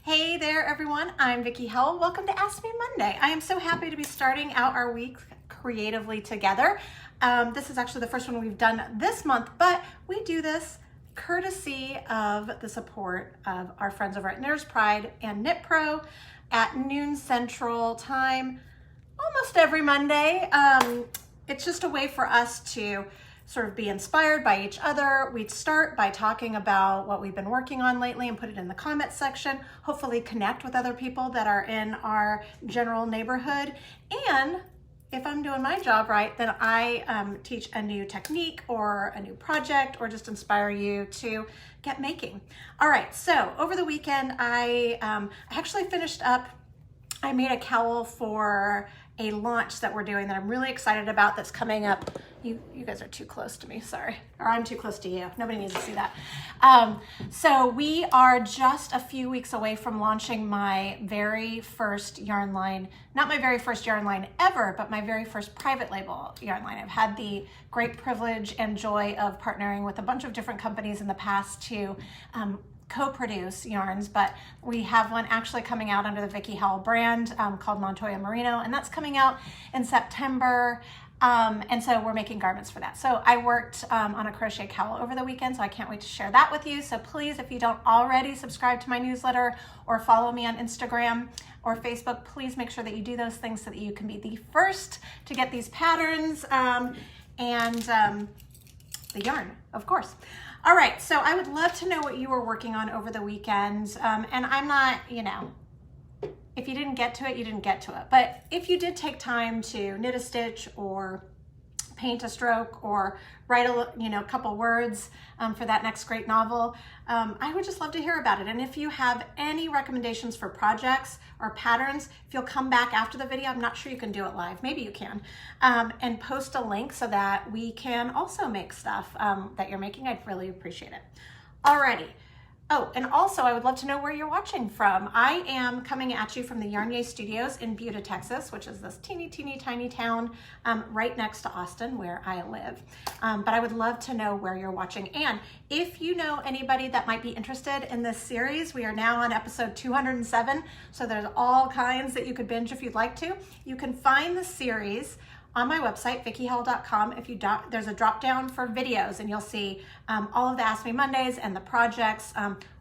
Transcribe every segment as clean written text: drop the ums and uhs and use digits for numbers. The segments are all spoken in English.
Hey there everyone, I'm Vicki Hell. Welcome to Ask Me Monday. I am so happy to be starting out our week creatively together. This is actually the first one we've done this month, but we do this courtesy of the support of our friends over at Knitter's Pride and Knit Pro at noon Central Time, almost every Monday. It's just a way for us to sort of be inspired by each other. We'd start by talking about what we've been working on lately and put it in the comment section, hopefully connect with other people that are in our general neighborhood. And if I'm doing my job right, then I teach a new technique or a new project or just inspire you to get making. All right, so over the weekend, I actually finished up, I made a cowl for a launch that we're doing that I'm really excited about that's coming up. You guys are too close to me, sorry. Or I'm too close to you. Nobody needs to see that. So we are just a few weeks away from launching my very first yarn line. Not my very first yarn line ever, but my very first private label yarn line. I've had the great privilege and joy of partnering with a bunch of different companies in the past to co-produce yarns, but we have one actually coming out under the Vicki Howell brand called Montoya Merino, and that's coming out in September. And so we're making garments for that. So I worked on a crochet cowl over the weekend, so I can't wait to share that with you. So please, if you don't already subscribe to my newsletter or follow me on Instagram or Facebook, please make sure that you do those things so that you can be the first to get these patterns and the yarn, of course. All right, so I would love to know what you were working on over the weekend. And I'm not, if you didn't get to it, you didn't get to it. But if you did take time to knit a stitch or paint a stroke or write a couple words for that next great novel, I would just love to hear about it. And if you have any recommendations for projects or patterns, if you'll come back after the video, I'm not sure you can do it live, maybe you can, and post a link so that we can also make stuff that you're making. I'd really appreciate it. Alrighty. Oh, and also I would love to know where you're watching from. I am coming at you from the Yarn Studios in Buda, Texas, which is this teeny tiny town right next to Austin where I live. But I would love to know where you're watching. And if you know anybody that might be interested in this series, we are now on episode 207. So there's all kinds that you could binge if you'd like to. You can find the series on my website, VickiHell.com. There's a drop down for videos and you'll see all of the Ask Me Mondays and the projects,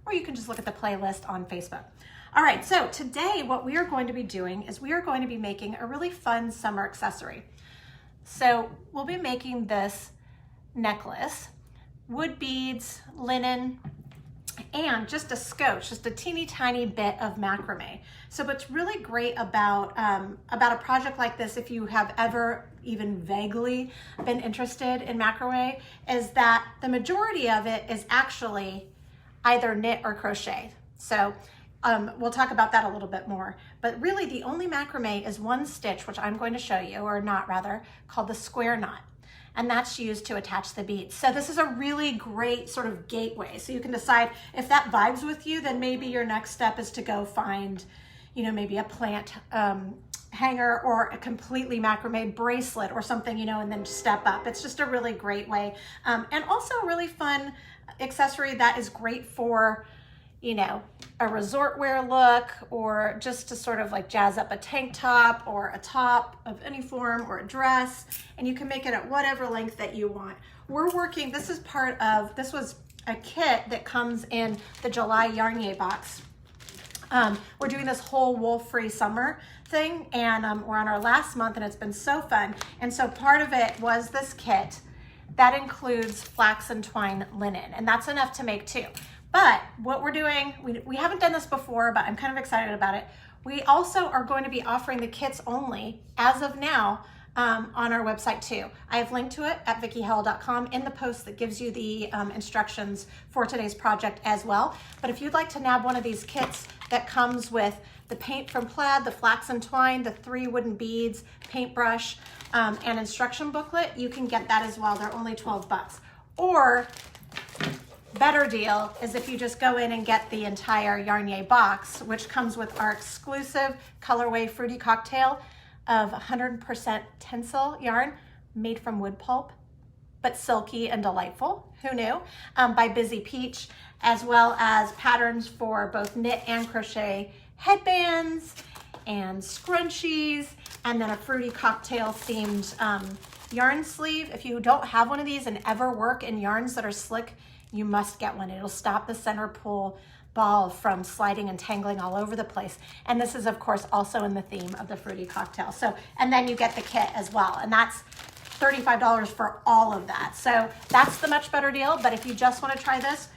or you can just look at the playlist on Facebook. All right, so today what we are going to be doing is we are going to be making a really fun summer accessory. So we'll be making this necklace, wood beads, linen, and just a scotch, just a teeny tiny bit of macrame. So what's really great about a project like this, if you have ever even vaguely been interested in macrame, is that the majority of it is actually either knit or crochet. So we'll talk about that a little bit more. But really the only macrame is one stitch, which I'm going to show you, or not rather, called the square knot. And that's used to attach the beads. So this is a really great sort of gateway. So you can decide if that vibes with you, then maybe your next step is to go find, maybe a plant hanger or a completely macrame bracelet or something, and then step up. It's just a really great way. And also a really fun accessory that is great for, a resort wear look, or just to sort of like jazz up a tank top or a top of any form or a dress, and you can make it at whatever length that you want. We're working, this was a kit that comes in the July Yarnier box. We're doing this whole wool-free summer thing, and we're on our last month and it's been so fun. And so part of it was this kit that includes flax and twine linen, and that's enough to make two. But what we're doing, we haven't done this before, but I'm kind of excited about it. We also are going to be offering the kits only, as of now, on our website too. I have linked to it at VickiHell.com in the post that gives you the instructions for today's project as well. But if you'd like to nab one of these kits that comes with the paint from plaid, the flax and twine, the 3 wooden beads, paintbrush, and instruction booklet, you can get that as well. They're only 12 bucks. Or better deal is if you just go in and get the entire Yarnier box, which comes with our exclusive colorway fruity cocktail of 100% tencel yarn made from wood pulp, but silky and delightful. Who knew? By Busy Peach. as well as patterns for both knit and crochet headbands and scrunchies, and then a fruity cocktail themed yarn sleeve. If you don't have one of these and ever work in yarns that are slick, you must get one. It'll stop the center pull ball from sliding and tangling all over the place. And this is of course also in the theme of the fruity cocktail. So, and then you get the kit as well. And that's $35 for all of that. So that's the much better deal. But if you just want to try this,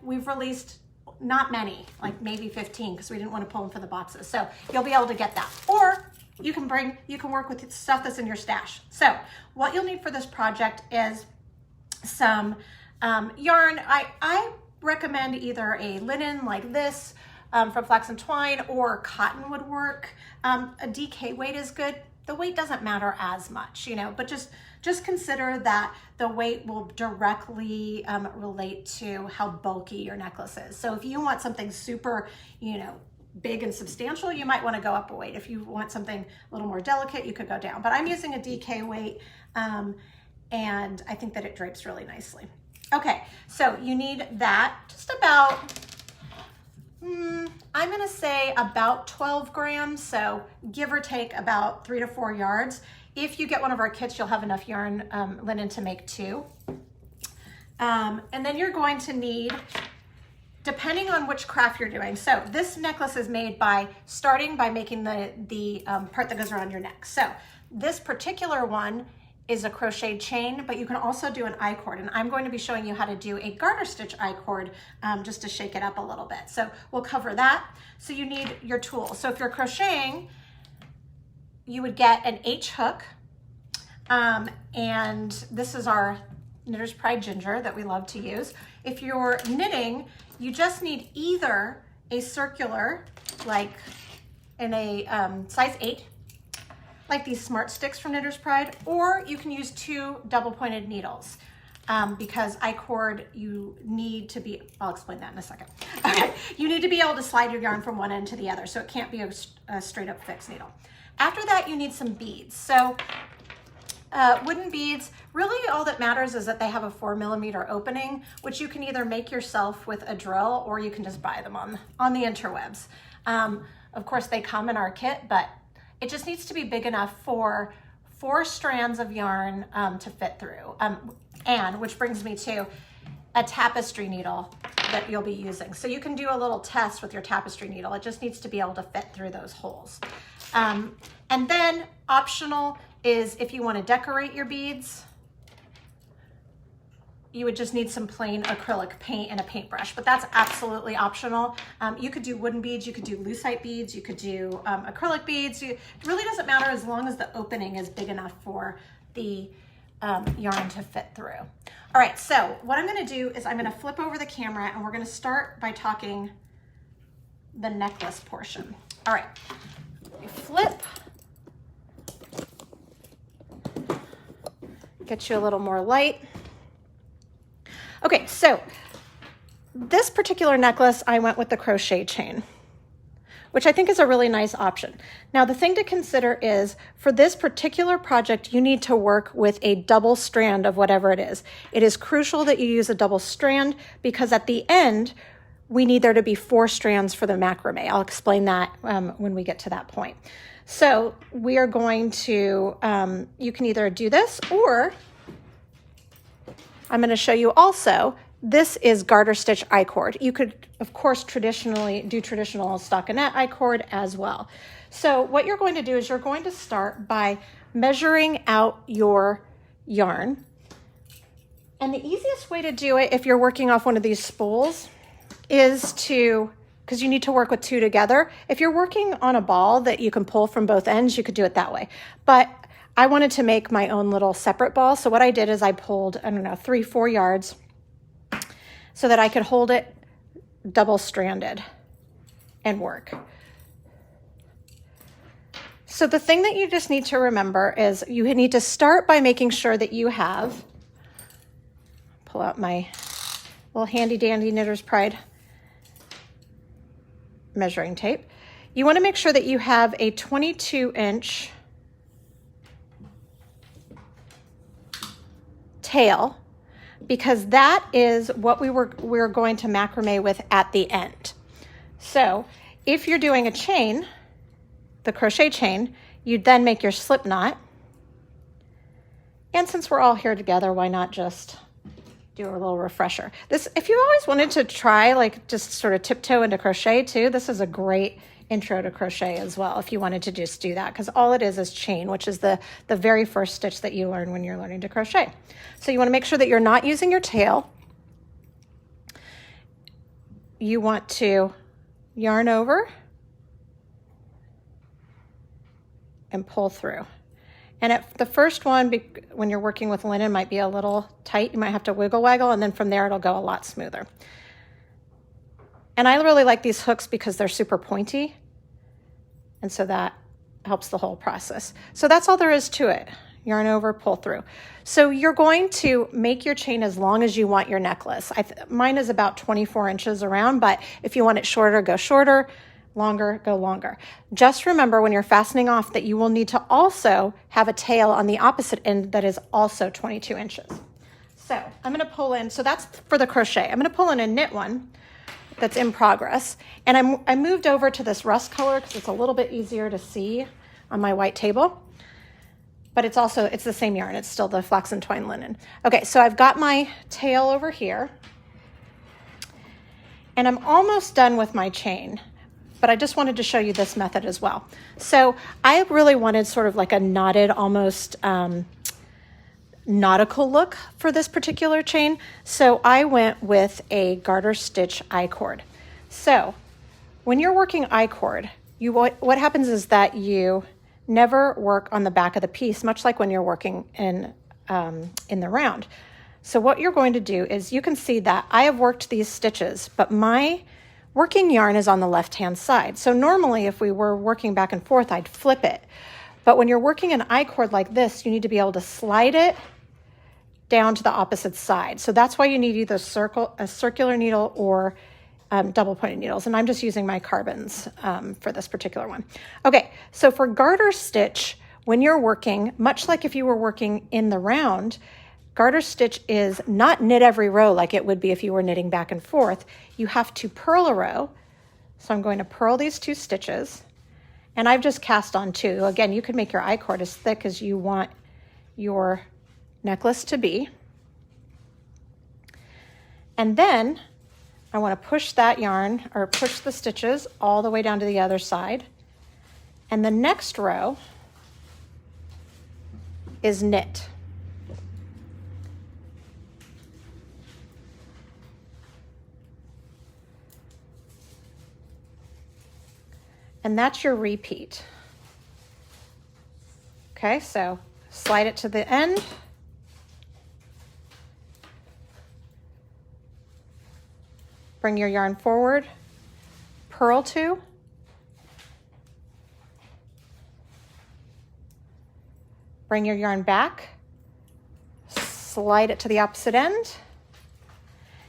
we've released not many, like maybe 15, because we didn't want to pull them for the boxes. So you'll be able to get that. Or you can work with stuff that's in your stash. So what you'll need for this project is some yarn. I recommend either a linen like this from Flax and Twine, or cotton would work. A DK weight is good. The weight doesn't matter as much, you know, but just consider that the weight will directly relate to how bulky your necklace is. So if you want something super, you know, big and substantial, you might want to go up a weight. If you want something a little more delicate, you could go down. But I'm using a DK weight, and I think that it drapes really nicely. Okay, so you need that, just about, I'm gonna say about 12 grams, so give or take about 3 to 4 yards. If you get one of our kits, you'll have enough yarn linen to make 2. And then you're going to need, depending on which craft you're doing. So this necklace is made by starting by making the part that goes around your neck. So this particular one is a crochet chain, but you can also do an I-cord, and I'm going to be showing you how to do a garter stitch I-cord just to shake it up a little bit. So we'll cover that. So you need your tools. So if you're crocheting, you would get an H hook, and this is our Knitter's Pride Ginger that we love to use. If you're knitting, you just need either a circular, like in a size 8, like these Smart Sticks from Knitter's Pride, or you can use 2 double-pointed needles, because I-cord, you need to be, I'll explain that in a second. Okay, you need to be able to slide your yarn from one end to the other, so it can't be a straight up fixed needle. After that, you need some beads. So wooden beads, really all that matters is that they have a 4mm opening, which you can either make yourself with a drill, or you can just buy them on the interwebs. Of course, they come in our kit, but it just needs to be big enough for 4 strands of yarn to fit through. And which brings me to a tapestry needle that you'll be using. So you can do a little test with your tapestry needle. It just needs to be able to fit through those holes. And then optional is if you want to decorate your beads, you would just need some plain acrylic paint and a paintbrush, but that's absolutely optional. You could do wooden beads, you could do lucite beads, you could do acrylic beads. It really doesn't matter as long as the opening is big enough for the yarn to fit through. All right, so what I'm gonna do is I'm gonna flip over the camera, and we're gonna start by talking the necklace portion. All right, flip. Get you a little more light. Okay, so this particular necklace, I went with the crochet chain, which I think is a really nice option. Now, the thing to consider is for this particular project, you need to work with a double strand of whatever it is. It is crucial that you use a double strand, because at the end, we need there to be 4 strands for the macrame. I'll explain that when we get to that point. So we are going to, you can either do this, or I'm going to show you also, this is garter stitch I-cord. You could, of course, traditionally do traditional stockinette I-cord as well. So what you're going to do is you're going to start by measuring out your yarn. And the easiest way to do it, if you're working off one of these spools, is to, because you need to work with 2 together. If you're working on a ball that you can pull from both ends, you could do it that way. But I wanted to make my own little separate ball. So what I did is I pulled, I don't know, 3-4 yards so that I could hold it double stranded and work. So the thing that you just need to remember is you need to start by making sure that you have, pull out my little handy dandy Knitter's Pride measuring tape. You want to make sure that you have a 22-inch tail because that is what we're going to macrame with at the end. So if you're doing a chain, the crochet chain, you'd then make your slip knot. And since we're all here together, why not just do a little refresher? This, if you always wanted to try, like, just sort of tiptoe into crochet too, this is a great intro to crochet as well, if you wanted to just do that, because all it is chain, which is the very first stitch that you learn when you're learning to crochet. So you want to make sure that you're not using your tail. You want to yarn over and pull through. And at the first one, when you're working with linen, might be a little tight. You might have to wiggle waggle, and then from there it'll go a lot smoother. And I really like these hooks because they're super pointy, and so that helps the whole process. So that's all there is to it. Yarn over, pull through. So you're going to make your chain as long as you want your necklace. Mine is about 24 inches around, but if you want it shorter, go shorter. Longer, go longer. Just remember when you're fastening off that you will need to also have a tail on the opposite end that is also 22 inches. So I'm going to pull in, so that's for the crochet. I'm going to pull in a knit one that's in progress. And I moved over to this rust color because it's a little bit easier to see on my white table. But it's the same yarn. It's still the flax and twine linen. Okay, so I've got my tail over here. And I'm almost done with my chain. But I just wanted to show you this method as well. So I really wanted sort of like a knotted, almost nautical look for this particular chain. So I went with a garter stitch I-cord. So when you're working I-cord, what happens is that you never work on the back of the piece, much like when you're working in the round. So what you're going to do is, you can see that I have worked these stitches, but my working yarn is on the left-hand side. So normally if we were working back and forth, I'd flip it. But when you're working an I-cord like this, you need to be able to slide it down to the opposite side. So that's why you need either a circular needle or double pointed needles. And I'm just using my carbons for this particular one. Okay, so for garter stitch, when you're working, much like if you were working in the round, garter stitch is not knit every row like it would be if you were knitting back and forth. You have to purl a row. So I'm going to purl these 2 stitches, and I've just cast on 2. Again, you could make your I-cord as thick as you want your necklace to be. And then I want to push that yarn, or push the stitches all the way down to the other side. And the next row is knit. And that's your repeat. Okay, so slide it to the end. Bring your yarn forward, purl 2. Bring your yarn back, slide it to the opposite end.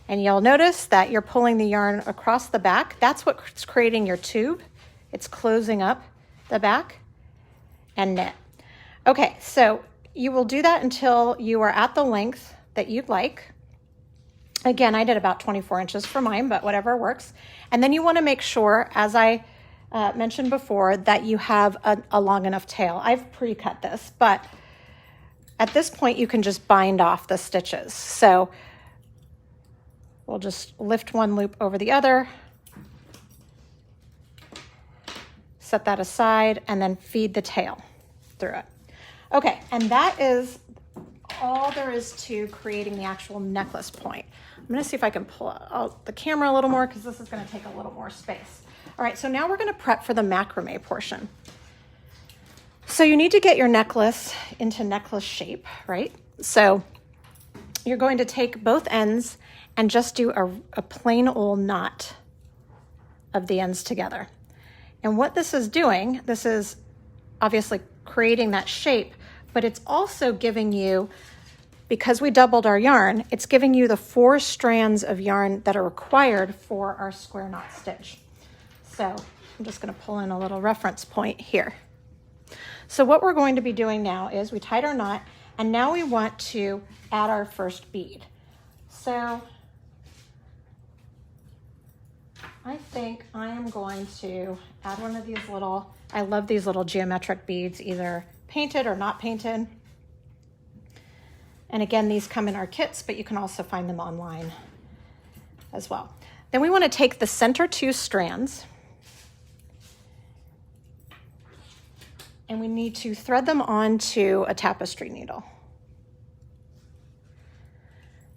And you'll notice that you're pulling the yarn across the back. That's what's creating your tube. It's closing up the back, and knit. Okay, so you will do that until you are at the length that you'd like. Again, I did about 24 inches for mine, but whatever works. And then you want to make sure, as I mentioned before, that you have a long enough tail. I've pre-cut this, but at this point you can just bind off the stitches. So we'll just lift one loop over the other, set that aside, and then feed the tail through it. Okay, and that is all there is to creating the actual necklace point. I'm gonna see if I can pull out the camera a little more, because this is gonna take a little more space. All right, so now we're gonna prep for the macrame portion. So you need to get your necklace into necklace shape, right? So you're going to take both ends and just do a plain old knot of the ends together. And what this is doing, this is obviously creating that shape, but it's also giving you, because we doubled our yarn, it's giving you the 4 strands of yarn that are required for our square knot stitch. So I'm just going to pull in a little reference point here. So what we're going to be doing now is we tied our knot, and now we want to add our first bead. So I think I am going to add one of these little, I love these little geometric beads, either painted or not painted. And again, these come in our kits, but you can also find them online as well. Then we want to take the center 2 strands and we need to thread them onto a tapestry needle.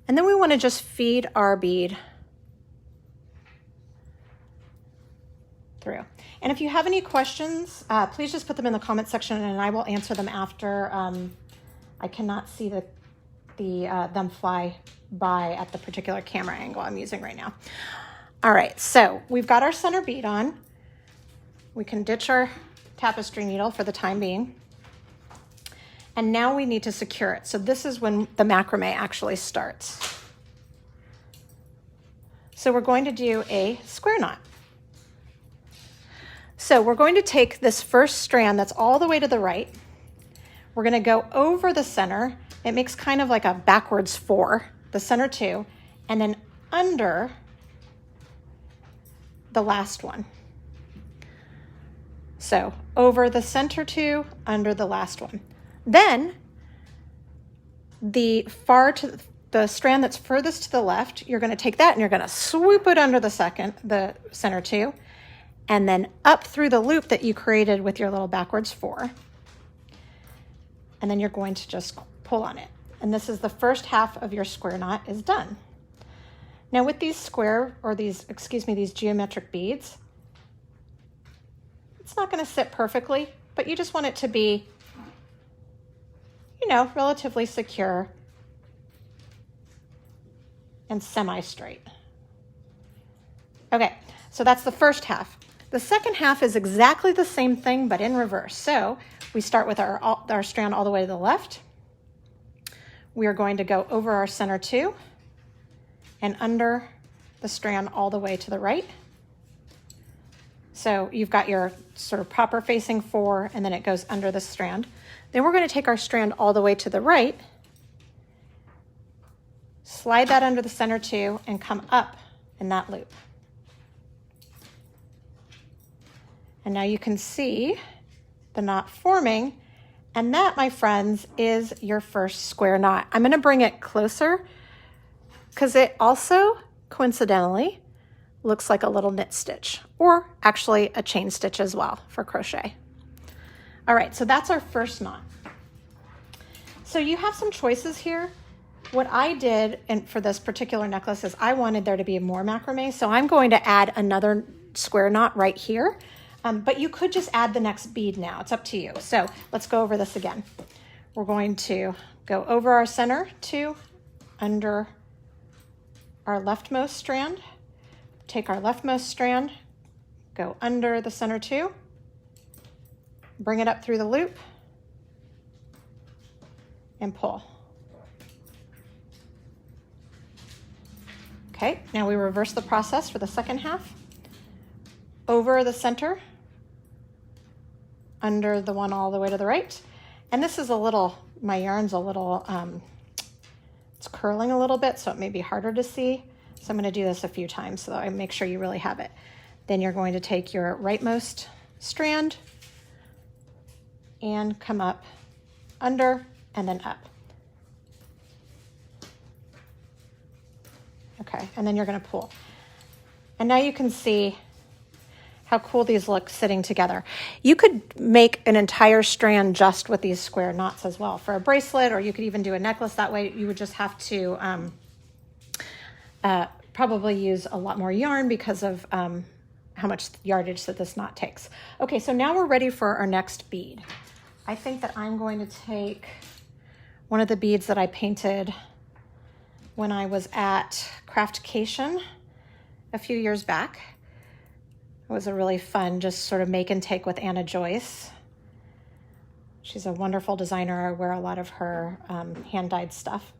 And then we want to just feed our bead through. And if you have any questions, please just put them in the comment section and I will answer them after. I cannot see them fly by at the particular camera angle I'm using right now. All right, so we've got our center bead on. We can ditch our tapestry needle for the time being. And now we need to secure it. So this is when the macrame actually starts. So we're going to do a square knot. So we're going to take this first strand that's all the way to the right. We're going to go over the center. It makes kind of like a backwards 4, the center 2, and then under the last one. So over the center 2, under the last one. Then the strand that's furthest to the left, you're going to take that and you're going to swoop it under the center 2, and then up through the loop that you created with your little backwards 4. And then you're going to just pull on it. And this is the first half of your square knot is done. Now with these these geometric beads, it's not going to sit perfectly, but you just want it to be, relatively secure and semi-straight. Okay, so that's the first half. The second half is exactly the same thing, but in reverse. So we start with our strand all the way to the left. We are going to go over our center 2 and under the strand all the way to the right. So you've got your sort of proper facing 4, and then it goes under the strand. Then we're going to take our strand all the way to the right, slide that under the center 2, and come up in that loop. And now you can see the knot forming, and that, my friends, is your first square knot. I'm going to bring it closer because it also, coincidentally, looks like a little knit stitch, or actually a chain stitch as well for crochet. All right, so that's our first knot. So you have some choices here. What I did for this particular necklace is I wanted there to be more macrame, so I'm going to add another square knot right here. But you could just add the next bead now. It's up to you. So let's go over this again. We're going to go over our center 2, under our leftmost strand, take our leftmost strand, go under the center 2, bring it up through the loop, and pull. Okay, now we reverse the process for the second half. Over the center, under the one all the way to the right. And this is my yarn's a little, it's curling a little bit, so it may be harder to see. So I'm going to do this a few times so that I make sure you really have it. Then you're going to take your rightmost strand and come up under and then up. Okay, and then you're going to pull. And now you can see how cool these look sitting together. You could make an entire strand just with these square knots as well for a bracelet, or you could even do a necklace that way. You would just have to probably use a lot more yarn because of how much yardage that this knot takes. Okay, so now we're ready for our next bead. I think that I'm going to take one of the beads that I painted when I was at Craftation a few years back. It was a really fun, just sort of make and take with Anna Joyce. She's a wonderful designer. I wear a lot of her hand-dyed stuff.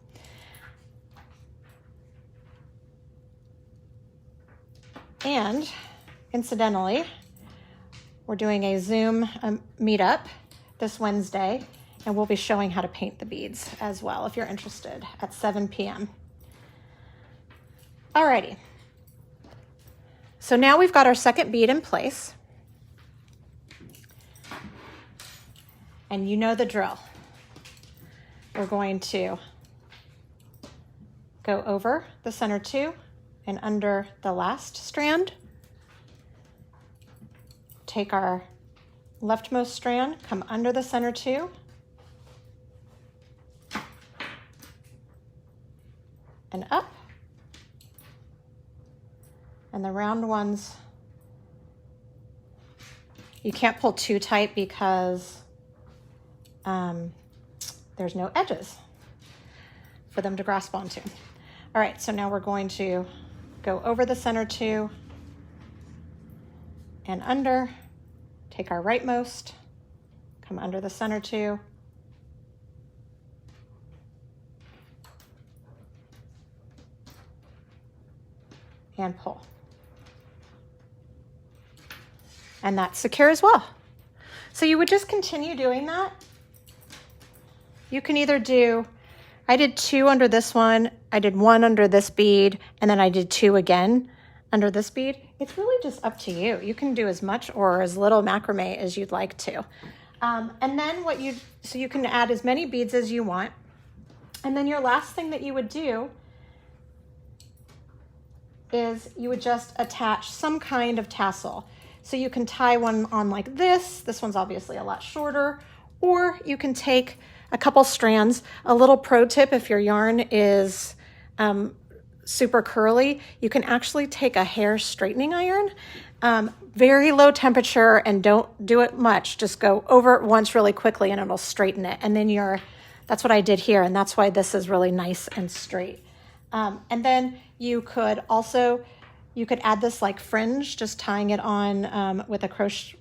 And incidentally, we're doing a Zoom meetup this Wednesday, and we'll be showing how to paint the beads as well if you're interested at 7 p.m. Alrighty. So now we've got our second bead in place. And you know the drill. We're going to go over the center two and under the last strand. Take our leftmost strand, come under the center two, and up. And the round ones, you can't pull too tight because there's no edges for them to grasp onto. All right, so now we're going to go over the center two and under, take our rightmost, come under the center two, and pull. And that's secure as well. So you would just continue doing that. You can either do, I did 2 under this one, I did 1 under this bead, and then I did 2 again under this bead. It's really just up to you. You can do as much or as little macrame as you'd like to. And then so you can add as many beads as you want. And then your last thing that you would do is you would just attach some kind of tassel. So you can tie one on like this. This one's obviously a lot shorter, or you can take a couple strands. A little pro tip, if your yarn is super curly, you can actually take a hair straightening iron, very low temperature, and don't do it much. Just go over it once really quickly and it'll straighten it. And then that's what I did here, and that's why this is really nice and straight. And then you could add this like fringe, just tying it on with a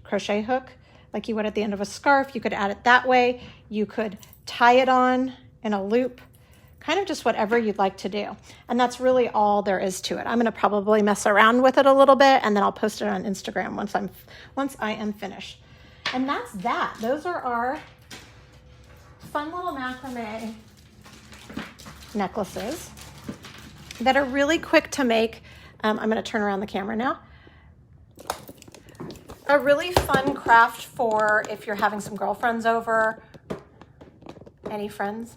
crochet hook like you would at the end of a scarf. You could add it that way. You could tie it on in a loop, kind of just whatever you'd like to do. And that's really all there is to it. I'm gonna probably mess around with it a little bit, and then I'll post it on Instagram once I am finished. And that's that. Those are our fun little macrame necklaces that are really quick to make. I'm gonna turn around the camera now. A really fun craft for if you're having some girlfriends over, any friends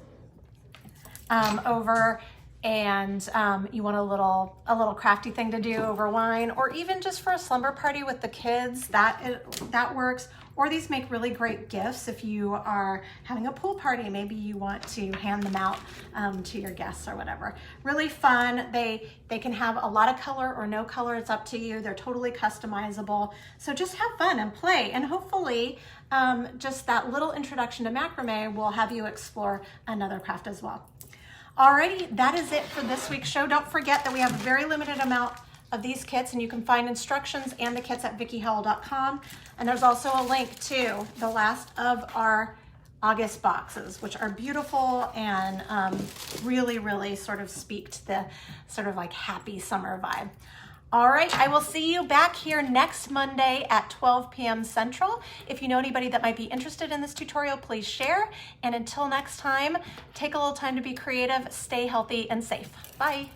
over, and you want a little crafty thing to do over wine, or even just for a slumber party with the kids, that works. Or these make really great gifts if you are having a pool party. Maybe you want to hand them out to your guests or whatever. Really fun. They can have a lot of color or no color. It's up to you. They're totally customizable. So just have fun and play. And hopefully just that little introduction to macrame will have you explore another craft as well. Alrighty, that is it for this week's show. Don't forget that we have a very limited amount of these kits, and you can find instructions and the kits at vickyhowell.com. And there's also a link to the last of our August boxes, which are beautiful and really, really sort of speak to the sort of like happy summer vibe. All right, I will see you back here next Monday at 12 p.m. Central. If you know anybody that might be interested in this tutorial, please share. And until next time, take a little time to be creative, stay healthy and safe. Bye.